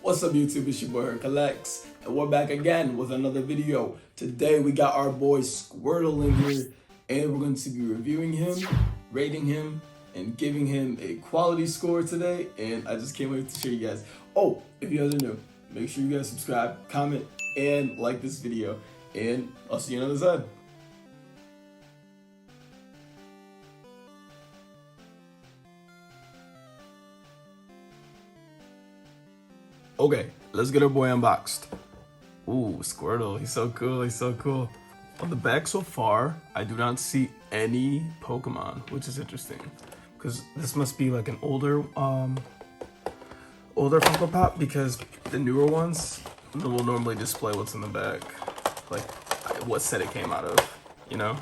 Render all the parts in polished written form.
What's up YouTube, it's your boy Her Collects, and we're back again with another video. Today we got our boy Squirtle in here, and we're going to be reviewing him, rating him, and giving him a quality score today, and I just can't wait to show you guys. Oh, if you guys are new, make sure you guys subscribe, comment, and like this video, and I'll see you on the other side. Okay, let's get our boy unboxed. Ooh, Squirtle, he's so cool, he's so cool. On the back so far, I do not see any Pokemon, which is interesting. Because this must be like an older Funko Pop, because the newer ones will normally display what's in the back. Like, what set it came out of, you know?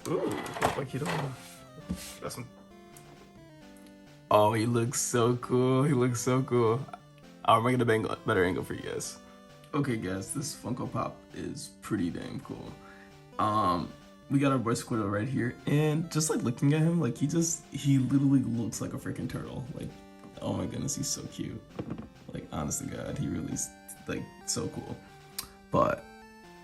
Ooh, look like you don't know. Got some. Oh, he looks so cool. He looks so cool. I'll make it a better angle for you guys. Okay, guys, this Funko Pop is pretty damn cool. We got our boy Squirtle right here, and just like looking at him, like he literally looks like a freaking turtle. Like, oh my goodness, he's so cute. Like, honest to God, he really is like so cool. But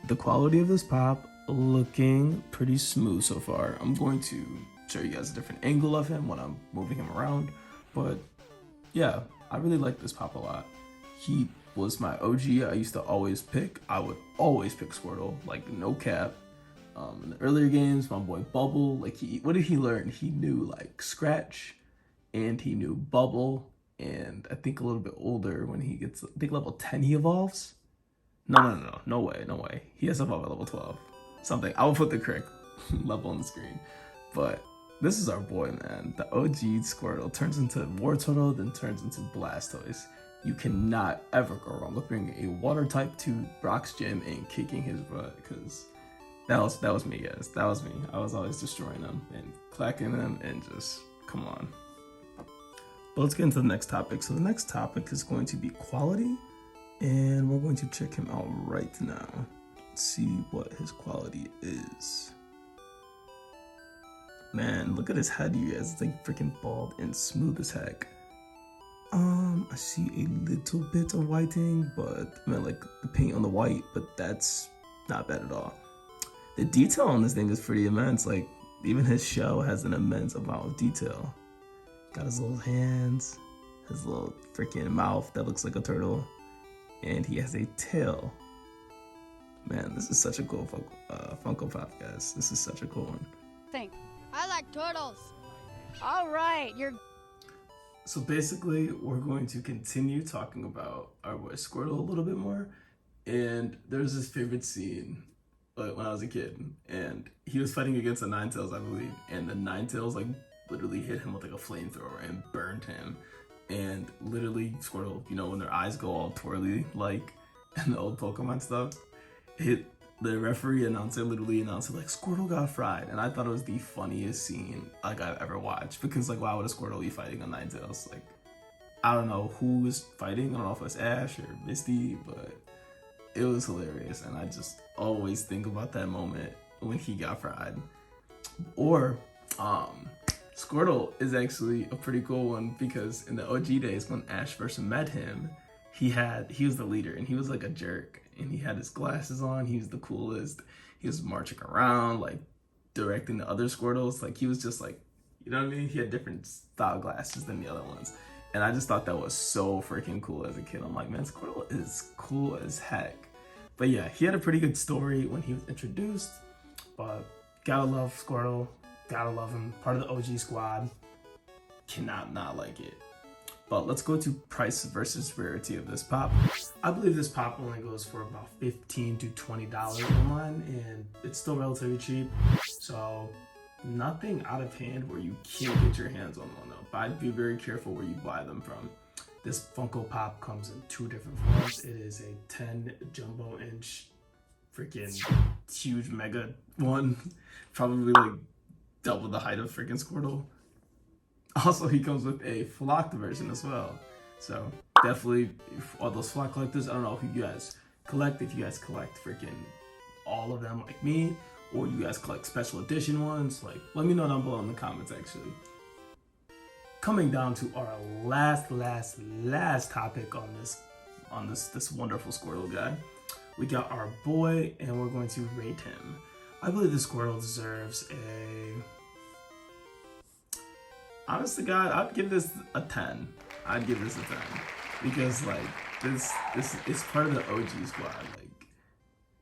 the quality of this pop looking pretty smooth so far. I'm going to show you guys a different angle of him when I'm moving him around, but yeah, I really like this pop a lot. He was my OG. I used to always pick. I would always pick Squirtle, like no cap. In the earlier games, my boy Bubble, like what did he learn? He knew like Scratch, and he knew Bubble, and I think a little bit older when he gets, I think level 10 he evolves. No way. He has to evolve at level 12. Something. I will put the correct level on the screen, but this is our boy, man. The OG Squirtle turns into Wartortle, then turns into Blastoise. You cannot ever go wrong with bringing a water type to Brock's gym and kicking his butt, because that was me, guys. That was me. I was always destroying them and clacking them and just, come on. But let's get into the next topic. So the next topic is going to be quality, and we're going to check him out right now. Let's see what his quality is. Man, look at his head, you guys. It's like freaking bald and smooth as heck. I see a little bit of whiting, but I mean, like the paint on the white, but that's not bad at all. The detail on this thing is pretty immense. Like, even his shell has an immense amount of detail. Got his little hands, his little freaking mouth that looks like a turtle, and he has a tail. Man, this is such a cool Funko Pop, guys. This is such a cool one. I like turtles. All right, you're... So basically, we're going to continue talking about our boy Squirtle a little bit more. And there's this favorite scene when I was a kid, and he was fighting against the Ninetales, I believe, and the Ninetales like literally hit him with like a flamethrower and burned him. And literally, Squirtle, you know, when their eyes go all twirly, like in the old Pokemon stuff, the referee announcer literally announced it like Squirtle got fried, and I thought it was the funniest scene like I've ever watched, because like, why would a Squirtle be fighting a Ninetales? Like, I don't know who was fighting. I don't know if it was Ash or Misty, but it was hilarious, and I just always think about that moment when he got fried. Or Squirtle is actually a pretty cool one, because in the OG days when Ash first met him, he was the leader, and he was like a jerk. And he had his glasses on. He was the coolest. He was marching around, like directing the other Squirtles. Like, he was just like, you know what I mean? He had different style glasses than the other ones. And I just thought that was so freaking cool as a kid. I'm like, man, Squirtle is cool as heck. But yeah, he had a pretty good story when he was introduced. But gotta love Squirtle. Gotta love him. Part of the OG squad. Cannot not like it. But let's go to price versus rarity of this pop. I believe this pop only goes for about $15 to $20 online, and it's still relatively cheap. So nothing out of hand where you can't get your hands on one though. But I'd be very careful where you buy them from. This Funko Pop comes in two different forms. It is a 10 jumbo inch freaking huge mega one. Probably like double the height of freaking Squirtle. Also, he comes with a flocked version as well. So definitely, all those flock collectors, I don't know who you guys collect. If you guys collect freaking all of them like me, or you guys collect special edition ones, like let me know down below in the comments actually. coming down to our last topic on this wonderful Squirtle guy. We got our boy, and we're going to rate him. I believe the Squirtle deserves honest to God, I'd give this a 10. I'd give this a 10 because like this is part of the OG squad. Like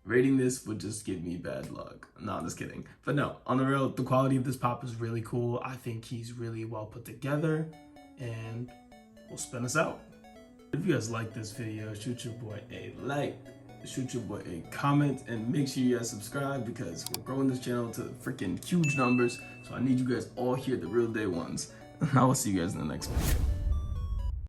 rating this would just give me bad luck. No, I'm just kidding. But no, on the real, the quality of this pop is really cool. I think he's really well put together, and we'll spin us out. If you guys like this video, shoot your boy a like, shoot your boy a comment, and make sure you guys subscribe because we're growing this channel to freaking huge numbers. So I need you guys all here, the real day ones. And I will see you guys in the next video.